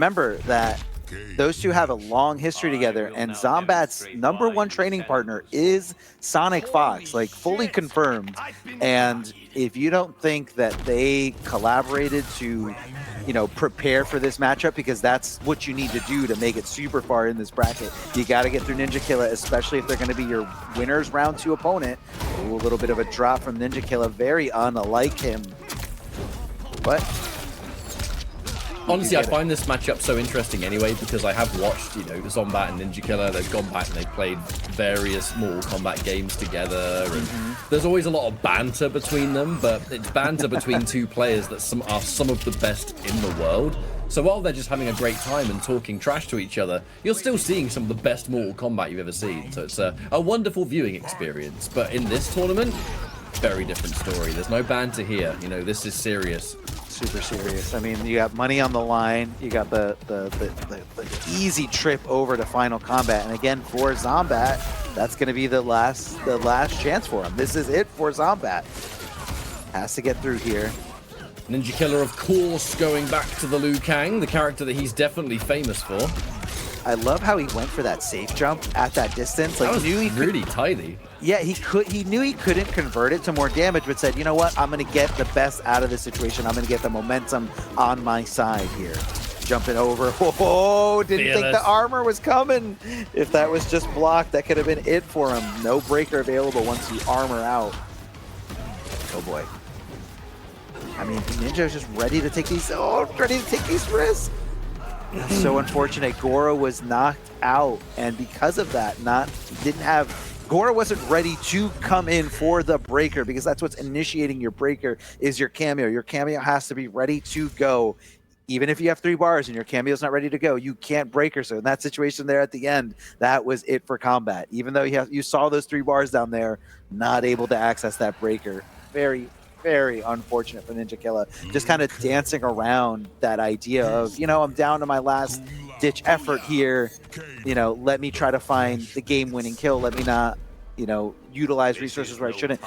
remember that those two have a long history together, and Zombat's #1 training partner is Sonic Fox, like fully confirmed. And if you don't think that they collaborated to, you know, prepare for this matchup, because that's what you need to do to make it super far in this bracket, you got to get through Ninja Killa, especially if they're going to be your winner's round 2 opponent. Ooh, a little bit of a drop from Ninja Killa, very unlike him. But honestly, I find this matchup so interesting anyway, because I have watched, you know, Zombat and Ninja Killa. They've gone back and they've played various Mortal Kombat games together, and there's always a lot of banter between them, but it's banter between two players that are some of the best in the world. So while they're just having a great time and talking trash to each other, you're still seeing some of the best Mortal Kombat you've ever seen. So it's a wonderful viewing experience. But in this tournament, very different story. There's no banter here. You know, this is serious. Super serious. I mean, you got money on the line. You got the easy trip over to Final Combat, and again for Zombat, that's going to be the last chance for him. This is it for Zombat. Has to get through here. Ninja Killa, of course, going back to the Liu Kang, the character that he's definitely famous for. I love how he went for that safe jump at that distance. Like, that was really tidy. Yeah, he knew he couldn't convert it to more damage, but said, you know what, I'm going to get the best out of this situation. I'm going to get the momentum on my side here. Jumping over. Oh, didn't think the armor was coming. If that was just blocked, that could have been it for him. No breaker available once you armor out. Oh boy. I mean, Ninja's just ready to take these, risks. That's so unfortunate. Goro was knocked out, and because of that, Goro wasn't ready to come in for the breaker, because that's what's initiating your breaker is your cameo. Your cameo has to be ready to go. Even if you have 3 bars and your cameo's not ready to go, you can't break her. So in that situation there at the end, that was it for Kombat. Even though you saw those 3 bars down there, not able to access that breaker. Very, very unfortunate for Ninja Killa. Just kind of dancing around that idea of, you know, I'm down to my last ditch effort here. You know, let me try to find the game-winning kill. Let me not, you know, utilize resources where I shouldn't.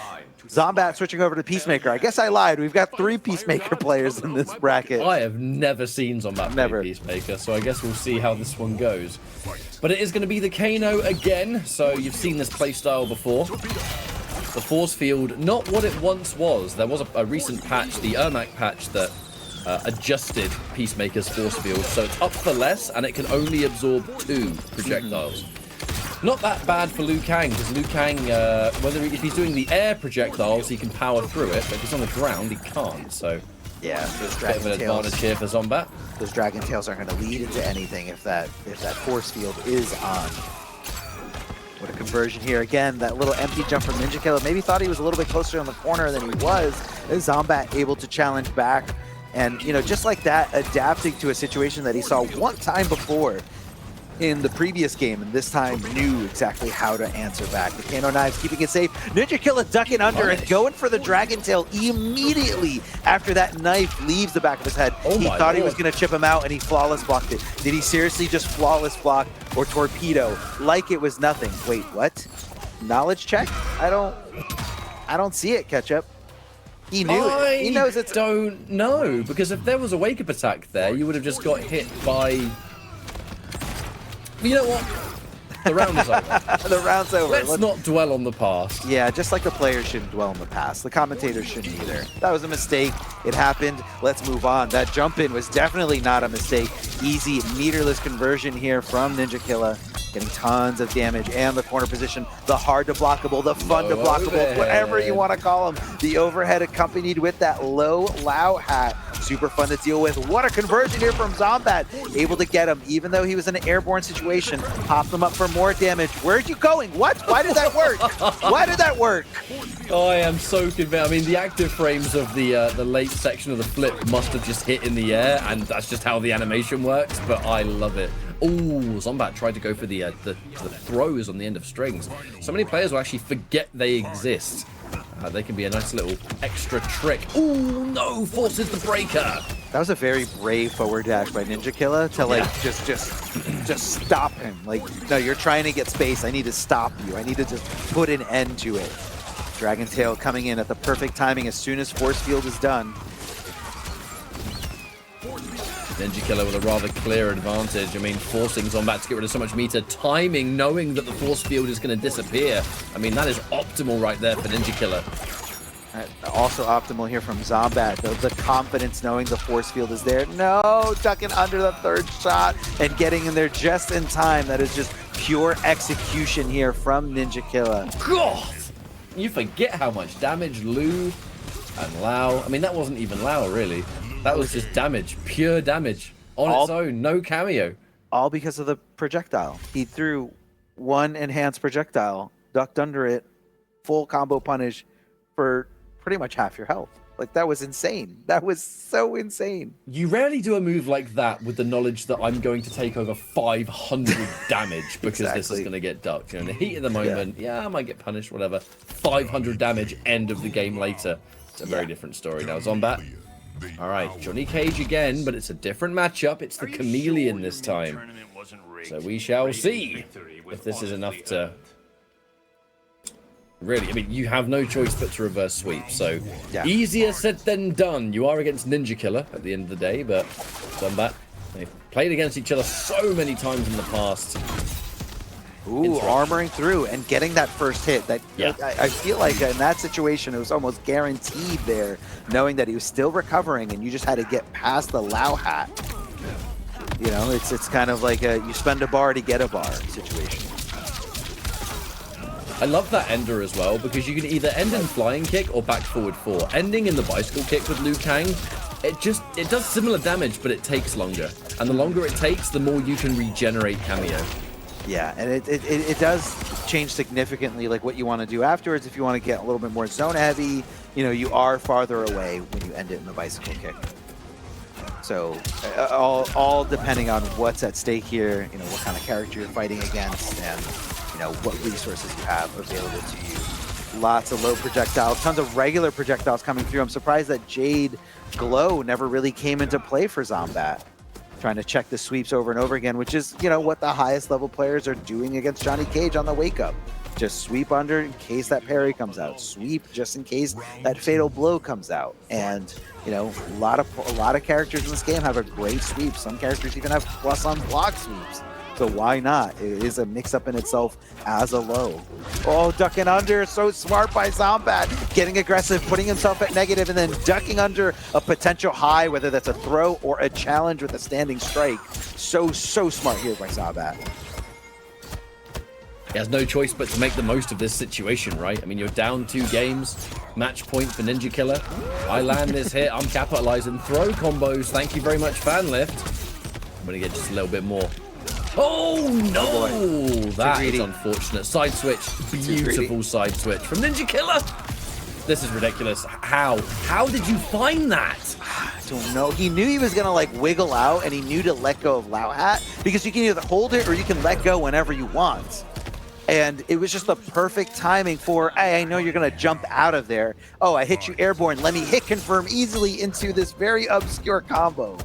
Zombat switching over to Peacemaker. I guess I lied. We've got 3 Peacemaker players in this bracket. I have never seen Zombat play Peacemaker, so I guess we'll see how this one goes. But it is going to be the Kano again, so you've seen this playstyle before. The force field, not what it once was. There was a recent patch, the ermac patch, that adjusted Peacemaker's force field, so it's up for less, and it can only absorb 2 projectiles. Not that bad for Liu Kang, because Liu Kang, if he's doing the air projectiles, he can power through it, but if he's on the ground, he can't, so... Yeah, those bit of an advantage here for Zombat. Those Dragon Tails aren't going to lead into anything if that force field is on. What a conversion here. Again, that little empty jump from Ninja Killa. Maybe thought he was a little bit closer on the corner than he was. Zombat able to challenge back. And, you know, just like that, adapting to a situation that he saw one time before in the previous game, and this time knew exactly how to answer back. The Kano knives keeping it safe. Ninja Killa ducking under and going for the Dragon Tail immediately after that knife leaves the back of his head. He thought he was going to chip him out, and he flawless blocked it. Did he seriously just flawless block or torpedo like it was nothing? Wait, what? Knowledge check? I don't see it, Ketchup. He knew it. He knows it's... I don't know, because if there was a wake-up attack there, you would have just got hit by... You know what? The round is over. The round's over. Let's not dwell on the past. Yeah, just like the players shouldn't dwell on the past. The commentators shouldn't either. That was a mistake. It happened. Let's move on. That jump in was definitely not a mistake. Easy, meterless conversion here from Ninja Killa. Getting tons of damage, and the corner position, the hard to blockable, the fun to blockable, whatever you want to call them. The overhead accompanied with that low Lao hat. Super fun to deal with. What a conversion here from Zombat. Able to get him, even though he was in an airborne situation. Popped him up for more damage. Where'd you going? What? Why did that work? Why did that work? Oh, I am so convinced. I mean, the active frames of the late section of the flip must have just hit in the air, and that's just how the animation works, but I love it. Oh, Zombat tried to go for the throws on the end of strings. So many players will actually forget they exist. They can be a nice little extra trick. Oh no, forces the breaker. That was a very brave forward dash by Ninja Killa to like just stop him. Like, no, you're trying to get space. I need to stop you. I need to just put an end to it. Dragon Tail coming in at the perfect timing as soon as force field is done. Ninja Killer with a rather clear advantage. I mean, forcing Zombat to get rid of so much meter, timing, knowing that the force field is going to disappear. I mean, that is optimal right there for Ninja Killer. Also optimal here from Zombat, the confidence knowing the force field is there. No, ducking under the third shot and getting in there just in time. That is just pure execution here from Ninja Killer. God! You forget how much damage Lu and Lao. I mean, that wasn't even Lao, really. That was just damage, pure damage on its own, no cameo. All because of the projectile. He threw one enhanced projectile, ducked under it, full combo punish for pretty much half your health. Like, that was insane. That was so insane. You rarely do a move like that with the knowledge that I'm going to take over 500 damage because this is going to get ducked. You know, in the heat of the moment, yeah, I might get punished, whatever. 500 damage, end of the game later. It's a very different story now. Zombat. All right, Johnny Cage again, but it's a different matchup. It's the Chameleon this time. So we shall see if this is enough to... Really, I mean, you have no choice but to reverse sweep, so easier said than done. You are against Ninja Killer at the end of the day, but Kombat, they've played against each other so many times in the past. Ooh, armoring through and getting that first hit. That I feel like in that situation, it was almost guaranteed there, knowing that he was still recovering and you just had to get past the Lao hat. You know, it's kind of like a you spend a bar to get a bar situation. I love that ender as well, because you can either end in flying kick or back forward 4. Ending in the bicycle kick with Liu Kang, it does similar damage, but it takes longer. And the longer it takes, the more you can regenerate cameo. Yeah, and it does change significantly like what you want to do afterwards. If you want to get a little bit more zone heavy, you know, you are farther away when you end it in the bicycle kick. So all depending on what's at stake here, you know, what kind of character you're fighting against, and you know what resources you have available to you. Lots of low projectiles, tons of regular projectiles coming through. I'm surprised that Jade Glow never really came into play for Zombat. Trying to check the sweeps over and over again, which is, you know, what the highest level players are doing against Johnny Cage on the wake up. Just sweep under in case that parry comes out. Sweep just in case that fatal blow comes out. And, you know, a lot of characters in this game have a great sweep. Some characters even have plus on block sweeps. So why not? It is a mix-up in itself as a low. Oh, ducking under, so smart by Zombat. Getting aggressive, putting himself at negative, and then ducking under a potential high, whether that's a throw or a challenge with a standing strike. So smart here by Zombat. He has no choice but to make the most of this situation, right? I mean, you're down 2 games. Match point for Ninja Killer. I land this hit, I'm capitalizing. Throw combos, thank you very much, fan lift. I'm gonna get just a little bit more. Oh no! That is unfortunate. Side switch. Beautiful side switch from Ninja Killer. This is ridiculous. How? How did you find that? I don't know. He knew he was going to like wiggle out, and he knew to let go of Lao Hat, because you can either hold it or you can let go whenever you want. And it was just the perfect timing for, hey, I know you're going to jump out of there. Oh, I hit you airborne. Let me hit confirm easily into this very obscure combo.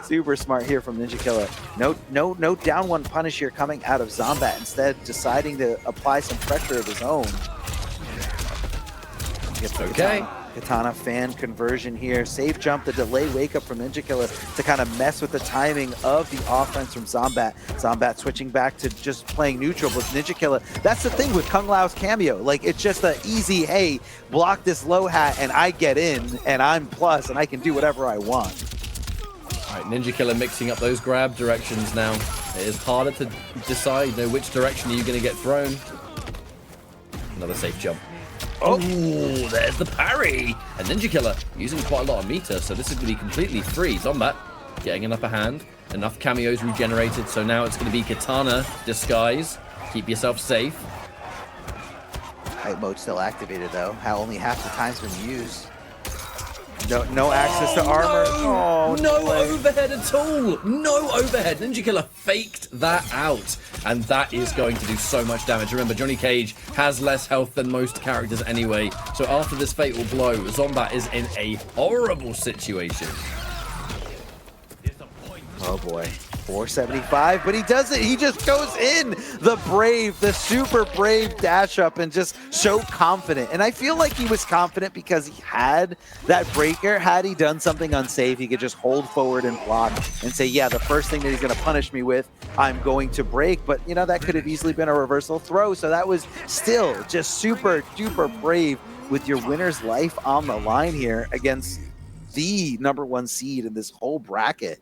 Super smart here from Ninja Killer. No down 1 punish here coming out of Zombat. Instead, deciding to apply some pressure of his own. Okay. Katana fan conversion here. Safe jump, the delay wake up from Ninja Killer to kind of mess with the timing of the offense from Zombat. Zombat switching back to just playing neutral with Ninja Killer. That's the thing with Kung Lao's cameo. Like, it's just an easy, hey, block this low hat and I get in and I'm plus and I can do whatever I want. All right, Ninja Killer mixing up those grab directions now. It is harder to decide, you know, which direction are you going to get thrown. Another safe jump. Oh, there's the parry. And Ninja Killer using quite a lot of meter, so this is going to be completely free. Zombat getting an upper hand. Enough cameos regenerated, so now it's going to be Katana disguise. Keep yourself safe. Hype mode still activated, though. How only half the time's been used. No access to armor. No overhead at all. No overhead. Ninja Killer faked that out. And that is going to do so much damage. Remember, Johnny Cage has less health than most characters anyway. So after this fatal blow, Zombat is in a horrible situation. Oh boy. 475, but he does it. He just goes in. The brave, the super brave dash up and just so confident. And I feel like he was confident because he had that breaker. Had he done something unsafe, he could just hold forward and block and say, yeah, the first thing that he's going to punish me with, I'm going to break. But, you know, that could have easily been a reversal throw. So that was still just super duper brave with your winner's life on the line here against the #1 seed in this whole bracket.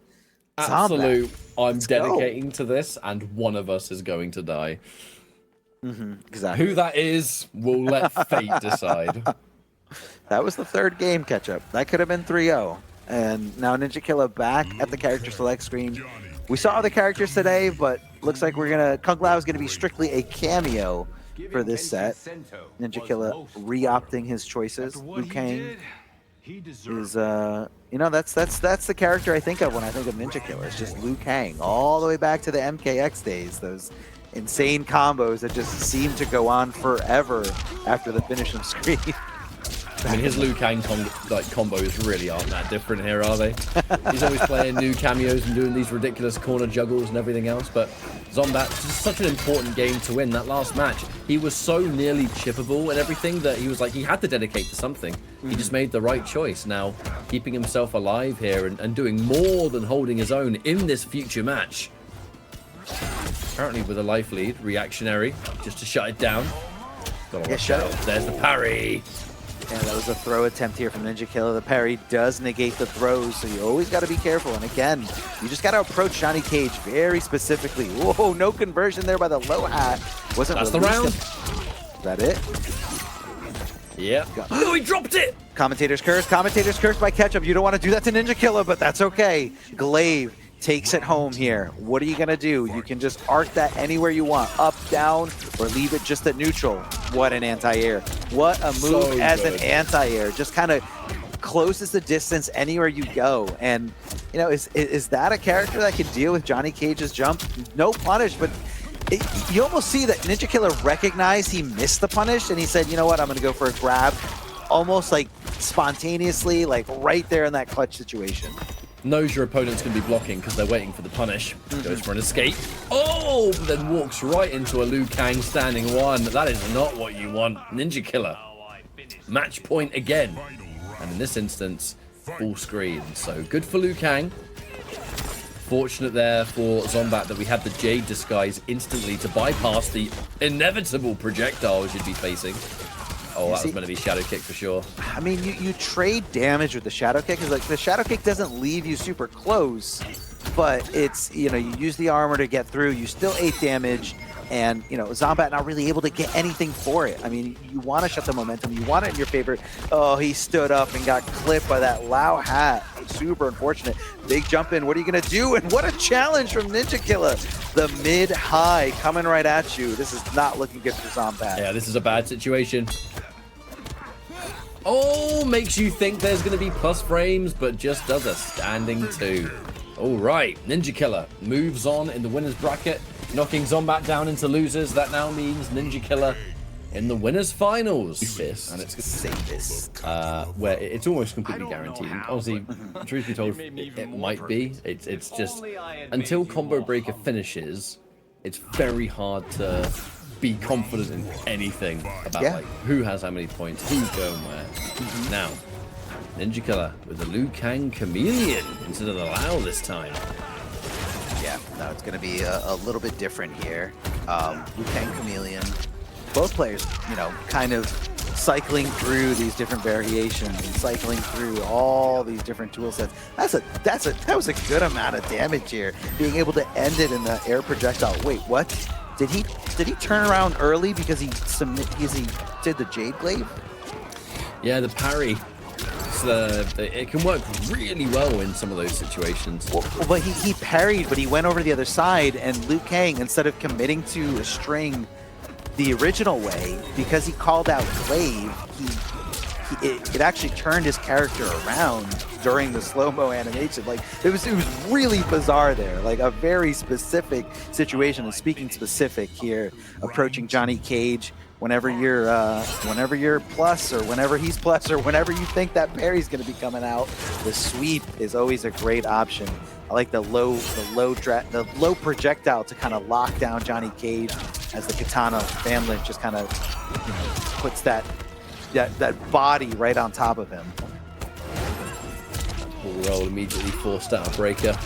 Absolute. I'm dedicating to this, and one of us is going to die. Exactly. Who that is, we'll let fate decide. That was the third game catch-up. That could have been 3-0. And now Ninja Killa back at the character select screen. We saw the characters today, but looks like Kung Lao is gonna be strictly a cameo for this set. Ninja Killa re-opting his choices. Liu Kang is you know, that's the character I think of when I think of Ninja Killa. It's just Liu Kang all the way back to the MKX days, those insane combos that just seem to go on forever after the finish of screen. I mean, his Liu Kang combos really aren't that different here, are they? He's always playing new cameos and doing these ridiculous corner juggles and everything else, but XOMBAT, just such an important game to win. That last match, he was so nearly chippable and everything that he was like, he had to dedicate to something. He just made the right choice. Now, keeping himself alive here and doing more than holding his own in this future match. Apparently with a life lead, reactionary, just to shut it down. Gotta watch out. There's the parry. Yeah, that was a throw attempt here from Ninja Killa. The parry does negate the throws, so you always got to be careful. And again, you just got to approach Johnny Cage very specifically. Whoa, no conversion there by the low hat. That's the round. Is that it? Yeah. Oh, he dropped it! Commentator's curse by Ketchup. You don't want to do that to Ninja Killa, but that's okay. Glaive takes it home here. What are you going to do? You can just arc that anywhere you want, up, down, or leave it just at neutral. What an anti-air. What a move as an anti-air. Just kind of closes the distance anywhere you go. And, you know, is that a character that can deal with Johnny Cage's jump? No punish, but you almost see that Ninja Killa recognized he missed the punish, and he said, you know what, I'm going to go for a grab. Almost like spontaneously, like right there in that clutch situation. Knows your opponent's going to be blocking because they're waiting for the punish. Goes for an escape. Oh, but then walks right into a Liu Kang standing one. That is not what you want. Ninja Killa. Match point again. And in this instance, full screen. So good for Liu Kang. Fortunate there for XOMBAT that we had the Jade disguise instantly to bypass the inevitable projectiles you'd be facing. Oh, that was meant to be Shadow Kick for sure. I mean, you trade damage with the Shadow Kick, because like the Shadow Kick doesn't leave you super close, but it's, you know, you use the armor to get through, you still 8 damage, and, you know, XOMBAT not really able to get anything for it. I mean, you want to shut the momentum, you want it in your favor. Oh, he stood up and got clipped by that Lao hat. Super unfortunate. Big jump in. What are you going to do? And what a challenge from Ninja Killa. The mid-high coming right at you. This is not looking good for XOMBAT. Yeah, this is a bad situation. Oh, makes you think there's going to be plus frames, but just does a standing 2. All right, Ninja Killa moves on in the winner's bracket, knocking XOMBAT down into losers. That now means Ninja Killa in the winners finals. And it's safest, where it's almost completely guaranteed. Honestly, truth be told, it might be. It's just until Combo Breaker finishes, it's very hard to be confident in anything about like who has how many points, who's going where. Now, Ninja Killa with the Liu Kang Chameleon instead of the Lao this time. Yeah, no, it's going to be a little bit different here. Liu Kang Chameleon, both players, you know, kind of cycling through these different variations and cycling through all these different tool sets. That was a good amount of damage here, being able to end it in the air projectile. Wait, what? Did he turn around early because he did the Jade Glaive? Yeah, the parry. It can work really well in some of those situations. Well, but he parried, but he went over to the other side, and Liu Kang, instead of committing to a string the original way, because he called out Glaive, it actually turned his character around during the slow-mo animation. Like, it was really bizarre there, like a very specific situation. And speaking specific here, approaching Johnny Cage, whenever you're plus, or whenever he's plus, or whenever you think that parry's going to be coming out, the sweep is always a great option. I like the low projectile to kind of lock down Johnny Cage as the katana family just kind of puts that body right on top of him. Roll immediately forced out a breaker.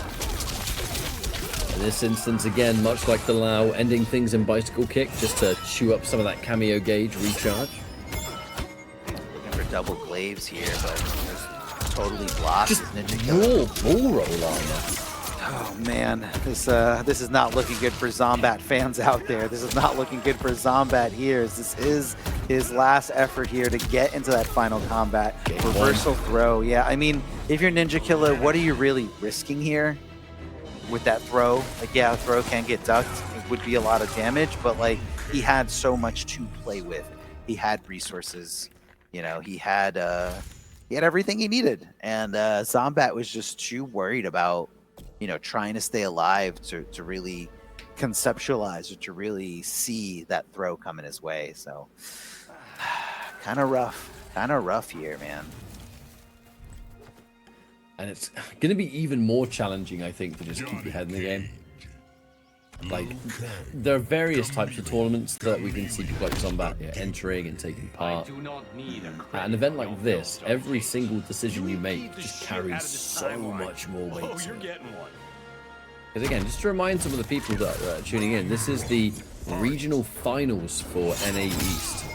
In this instance, again, much like the Lao, ending things in bicycle kick just to chew up some of that cameo gauge recharge. Looking for double glaives here, but totally blocked. Just raw bull roll armor. Oh man, this is not looking good for Zombat fans out there. This is not looking good for Zombat here. This is his last effort here to get into that final combat. Reversal throw. Yeah, I mean, if you're Ninja Killer, what are you really risking here with that throw? Like, yeah, a throw can get ducked. It would be a lot of damage, but like, he had so much to play with. He had resources. You know, he had everything he needed, and Zombat was just too worried about, you know, trying to stay alive to really conceptualize or to really see that throw coming his way. So kind of rough here, man. And it's going to be even more challenging, I think, to just keep your head in the game. Like, there are various types of tournaments that we can see people like Kombat entering and taking part. At an event like this, every single decision you make just carries so much more weight to it. Because again, just to remind some of the people that are tuning in, this is the regional finals for NA East.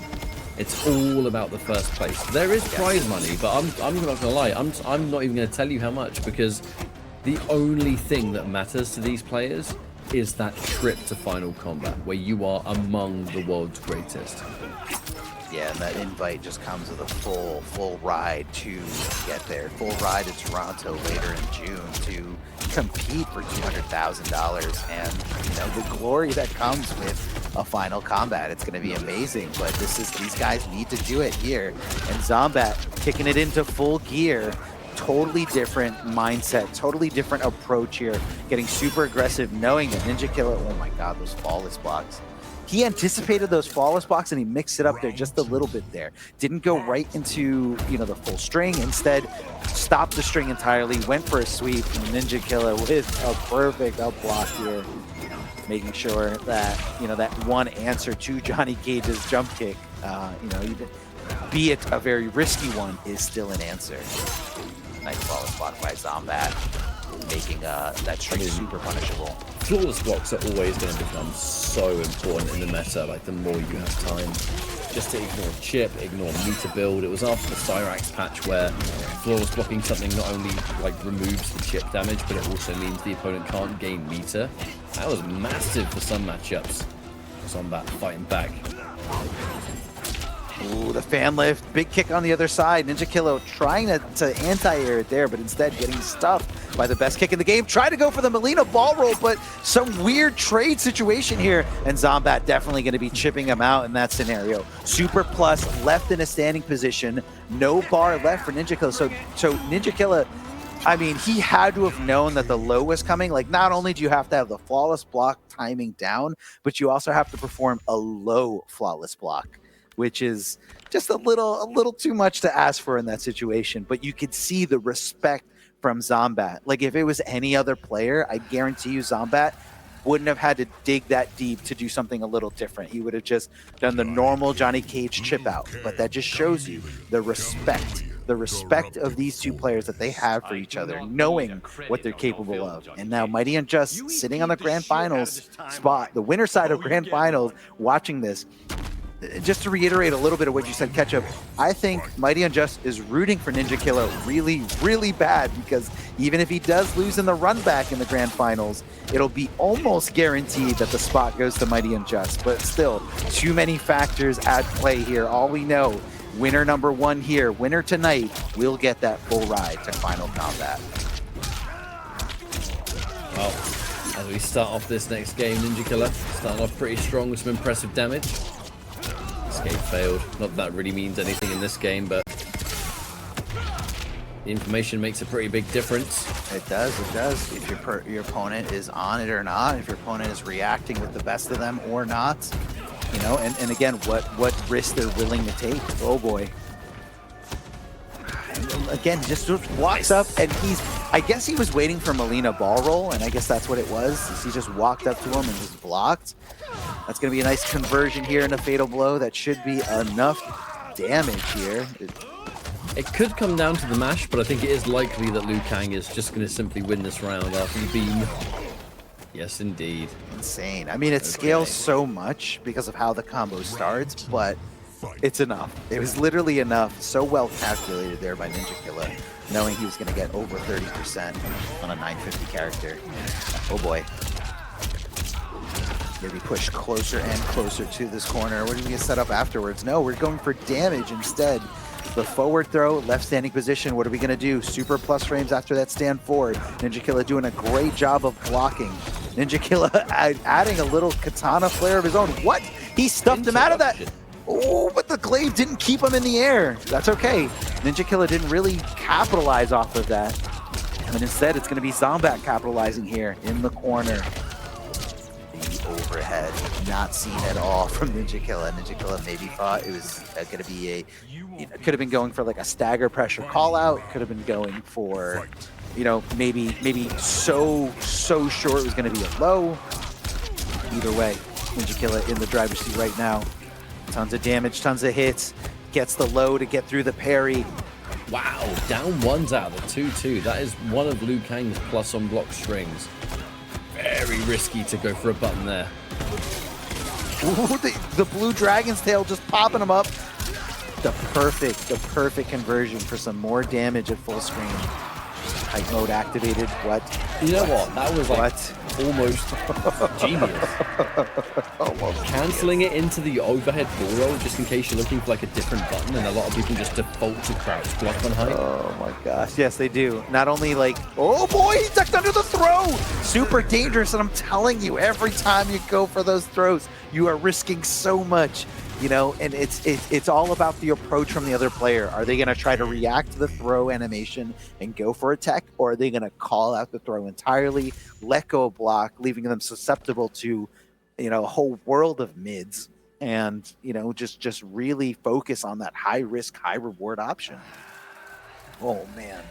It's all about the first place. There is prize money, but I'm not gonna lie, I'm not even gonna tell you how much, because the only thing that matters to these players is that trip to Final Combat, where you are among the world's greatest. Yeah, and that invite just comes with a full ride to get there. Full ride to Toronto later in June to compete for $200,000, and you know, the glory that comes with a Final Combat. It's going to be amazing, but these guys need to do it here. And Zombat kicking it into full gear. Totally different mindset, totally different approach here. Getting super aggressive, knowing that Ninja Killer, oh my god, those flawless blocks. He anticipated those flawless blocks and he mixed it up there just a little bit there. Didn't go right into, you know, the full string. Instead, stopped the string entirely, went for a sweep, and Ninja Killer with a perfect up block here. Making sure that, you know, that one answer to Johnny Cage's jump kick, you know, even be it a very risky one, is still an answer. Nice flawless block by Zombat, making that string super punishable. Flawless blocks are always going to become so important in the meta, like the more you have time. Just to ignore chip, ignore meter build. It was after the Cyrax patch where flawless blocking something not only like removes the chip damage, but it also means the opponent can't gain meter. That was massive for some matchups. Zombat fighting back. Ooh, the fan lift, big kick on the other side. Ninja Killer trying to anti-air it there, but instead getting stuffed by the best kick in the game. Try to go for the Molina ball roll, but some weird trade situation here. And Zombat definitely going to be chipping him out in that scenario. Super plus left in a standing position. No bar left for Ninja Killer. So Ninja Killer, I mean, he had to have known that the low was coming. Like, not only do you have to have the flawless block timing down, but you also have to perform a low flawless block, which is just a little too much to ask for in that situation. But you could see the respect from Zombat. Like, if it was any other player, I guarantee you Zombat wouldn't have had to dig that deep to do something a little different. He would have just done the normal Johnny Cage chip out. But that just shows you the respect of these two players that they have for each other, knowing what they're capable of. And now Mighty Unjust sitting on the Grand Finals spot, the winner side of Grand Finals, watching this. Just to reiterate a little bit of what you said, Ketchup, I think Mighty Unjust is rooting for Ninja Killer really, really bad, because even if he does lose in the run back in the Grand Finals, it'll be almost guaranteed that the spot goes to Mighty Unjust. But still, too many factors at play here. All we know, winner number one here, winner tonight, will get that full ride to Final Combat. Well, as we start off this next game, Ninja Killer starting off pretty strong with some impressive damage. Escape failed. Not that really means anything in this game, but the information makes a pretty big difference. It does, it does. If your opponent is on it or not, if your opponent is reacting with the best of them or not, you know, and again, what risk they're willing to take. Oh boy. And again, just walks up, and I guess he was waiting for Molina ball roll, and I guess that's what it was. He just walked up to him and just blocked. That's going to be a nice conversion here in a fatal blow. That should be enough damage here. It could come down to the mash, but I think it is likely that Liu Kang is just going to simply win this round after the beam. Yes, indeed. Insane. I mean, it scales so much because of how the combo starts, but it's enough. It was literally enough. So well calculated there by Ninja Killer, knowing he was going to get over 30% on a 950 character. Oh boy. Maybe push closer and closer to this corner. What are we going to set up afterwards? No, we're going for damage instead. The forward throw, left standing position. What are we going to do? Super plus frames after that stand forward. Ninja Killer doing a great job of blocking. Ninja Killer adding a little katana flare of his own. What? He stuffed him out of that. Oh, but the glaive didn't keep him in the air. That's okay. Ninja Killer didn't really capitalize off of that. And instead, it's going to be ZOMBAT capitalizing here in the corner. The overhead, not seen at all from Ninja Killer. Ninja Killer maybe thought it was going to be a, could have been going for like a stagger pressure call out. Could have been going for, maybe so sure it was going to be a low. Either way, Ninja Killer in the driver's seat right now. Tons of damage, tons of hits. Gets the low to get through the parry. Wow, down ones out of the 2-2. That is one of Liu Kang's plus on block strings. Very risky to go for a button there. Ooh, the blue dragon's tail just popping him up. The perfect conversion for some more damage at full screen. Height mode activated. What? You know what? That was like almost genius. Almost canceling it into the overhead ball roll just in case you're looking for like a different button, and a lot of people just default to crouch block on height. Oh my gosh. Yes, they do. Not only like, oh boy, he ducked under the throw. Super dangerous, and I'm telling you, every time you go for those throws, you are risking so much. And it's all about the approach from the other player. Are they going to try to react to the throw animation and go for a tech, or are they going to call out the throw entirely, let go of block, leaving them susceptible to, a whole world of mids, and just really focus on that high risk, high reward option. Oh man.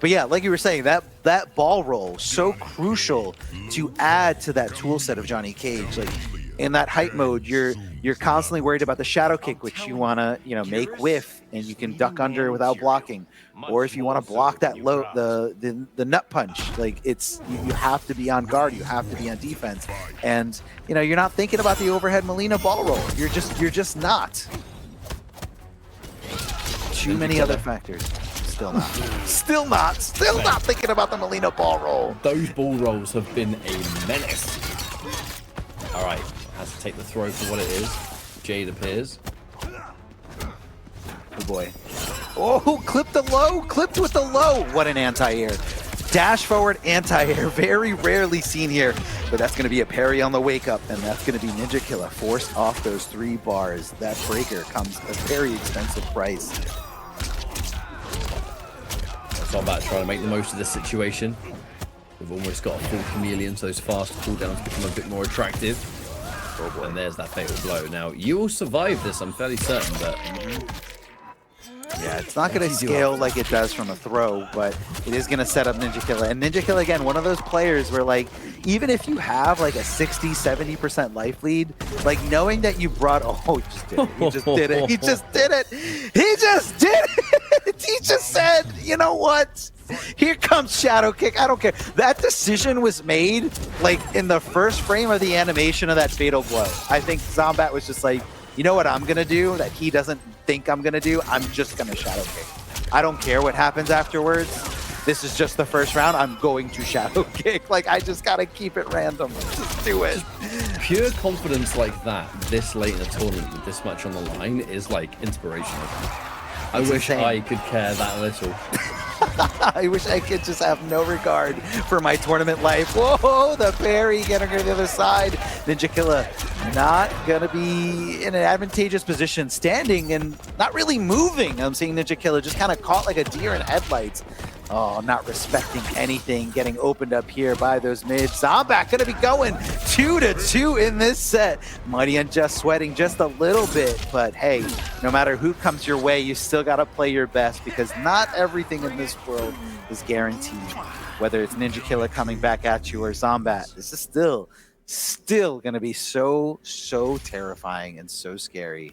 But yeah, like you were saying, that ball roll, so crucial to add to that tool set of Johnny Cage. Like, in that height mode, you're constantly worried about the shadow kick, which you want to make whiff, and you can duck under without blocking. Or if you want to block that low, the nut punch, like you have to be on guard, you have to be on defense, and you're not thinking about the overhead Molina ball roll. You're just not. Too many other factors. Still not thinking about the Molina ball roll. Those ball rolls have been a menace. All right, has to take the throw for what it is. Jade appears. Oh boy. Oh, clipped the low, clipped with the low. What an anti-air. Dash forward anti-air, very rarely seen here. But that's going to be a parry on the wake up, and that's going to be Ninja Killer forced off those 3 bars. That breaker comes a very expensive price. ZOMBAT trying to make the most of this situation. We've almost got a full chameleon, so those fast cooldowns become a bit more attractive. Oh, and there's that fatal blow. Now, you will survive this, I'm fairly certain, but... Yeah, it's not going to scale like it does from a throw, but it is going to set up Ninja Killer. And Ninja Killer, again, one of those players where, like, even if you have, like, a 60-70% life lead, like, knowing that you brought... Oh, he just did it. He just did it. He just did it. He just said, you know what? Here comes Shadow Kick. I don't care. That decision was made, like, in the first frame of the animation of that fatal blow. I think ZOMBAT was just like, you know what I'm going to do that he doesn't think I'm going to do? I'm just going to Shadow Kick. I don't care what happens afterwards. This is just the first round. I'm going to Shadow Kick. Like, I just got to keep it random. Just do it. Pure confidence like that this late in the tournament with this much on the line is, like, inspirational. I wish I could care that little. I wish I could just have no regard for my tournament life. Whoa, the parry, getting her to the other side. Ninja Killer not going to be in an advantageous position, standing and not really moving. I'm seeing Ninja Killer just kind of caught like a deer in headlights. Oh, not respecting anything, getting opened up here by those mids. XOMBAT gonna be going 2-2 in this set. Mighty Unjust sweating just a little bit, but hey, no matter who comes your way, you still gotta play your best because not everything in this world is guaranteed. Whether it's Ninja Killer coming back at you or XOMBAT, this is still gonna be so terrifying and so scary.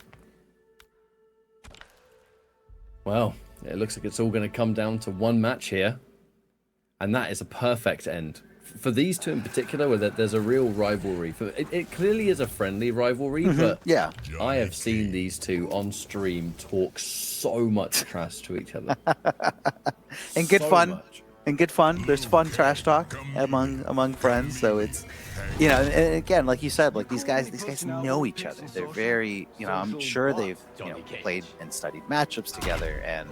Well, it looks like it's all going to come down to one match here. And that is a perfect end. For these two in particular, where there's a real rivalry. It clearly is a friendly rivalry, but yeah, I have seen these two on stream talk so much trash to each other. And good fun. And good fun. There's fun trash talk among friends. So it's, you know, and again, like you said, like these guys know each other. They're very, you know, I'm sure they've, you know, played and studied matchups together. And,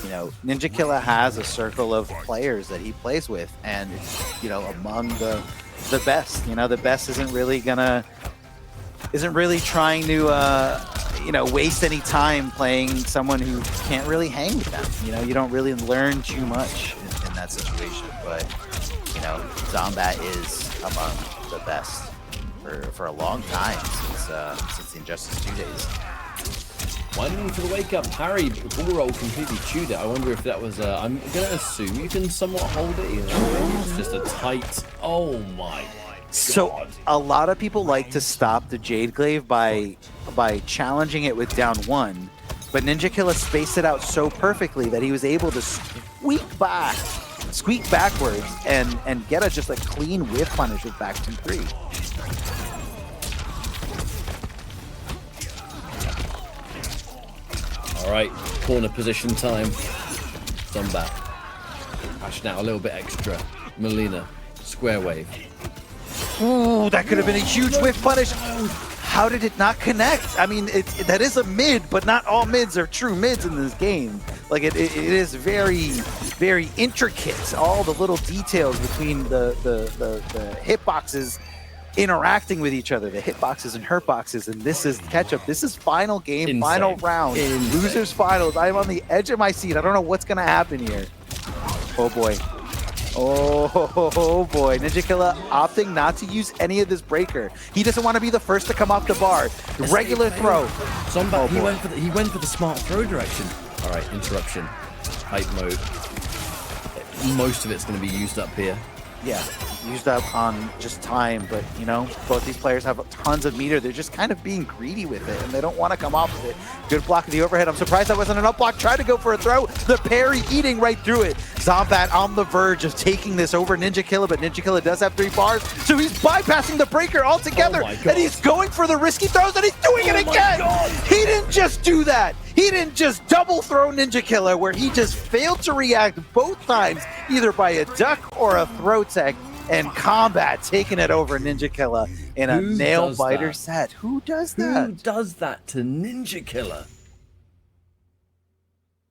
you know, Ninja Killer has a circle of players that he plays with, and it's, you know, among the best. You know, the best isn't really trying to you know, waste any time playing someone who can't really hang with them. You know, you don't really learn too much in that situation. But, you know, XOMBAT is among the best for a long time since the Injustice 2 days. One for the wake up parry, ball roll completely chewed it. I wonder if that was I'm gonna assume you can somewhat hold it, you know, it's just a tight, oh my God. So a lot of people like to stop the Jade Glaive by challenging it with down one, but Ninja Killer spaced it out so perfectly that he was able to squeak backwards and get just a clean whiff punish with back 2-3. All right, corner position time. XOMBAT. Ashing out a little bit extra. Melina, square wave. Ooh, that could have been a huge whiff punish. How did it not connect? I mean, that is a mid, but not all mids are true mids in this game. Like, it is very intricate. All the little details between the hitboxes interacting with each other, the hitboxes and hurtboxes, and this is catch-up. This is final game, Insane. Final round, losers finals. I'm on the edge of my seat. I don't know what's gonna happen here. Oh boy. Oh boy, Ninja Killer opting not to use any of this breaker. He doesn't want to be the first to come off the bar. Regular throw. XOMBAT, he went for the smart throw direction. All right, interruption, hype mode. Most of it's going to be used up here. Yeah, used up on just time, but you know, both these players have tons of meter. They're just kind of being greedy with it, and they don't want to come off of it. Good block of the overhead. I'm surprised that wasn't an up block. Tried to go for a throw. The parry eating right through it. XOMBAT on the verge of taking this over Ninja Killer, but Ninja Killer does have 3 bars, so he's bypassing the breaker altogether, and he's going for the risky throws, and he's doing it again! He didn't just do that! He didn't just double throw Ninja Killer, where he just failed to react both times, either by a duck or a throw tech, and Kombat taking it over Ninja Killer in a nail-biter set. Who does that? Who does that to Ninja Killer?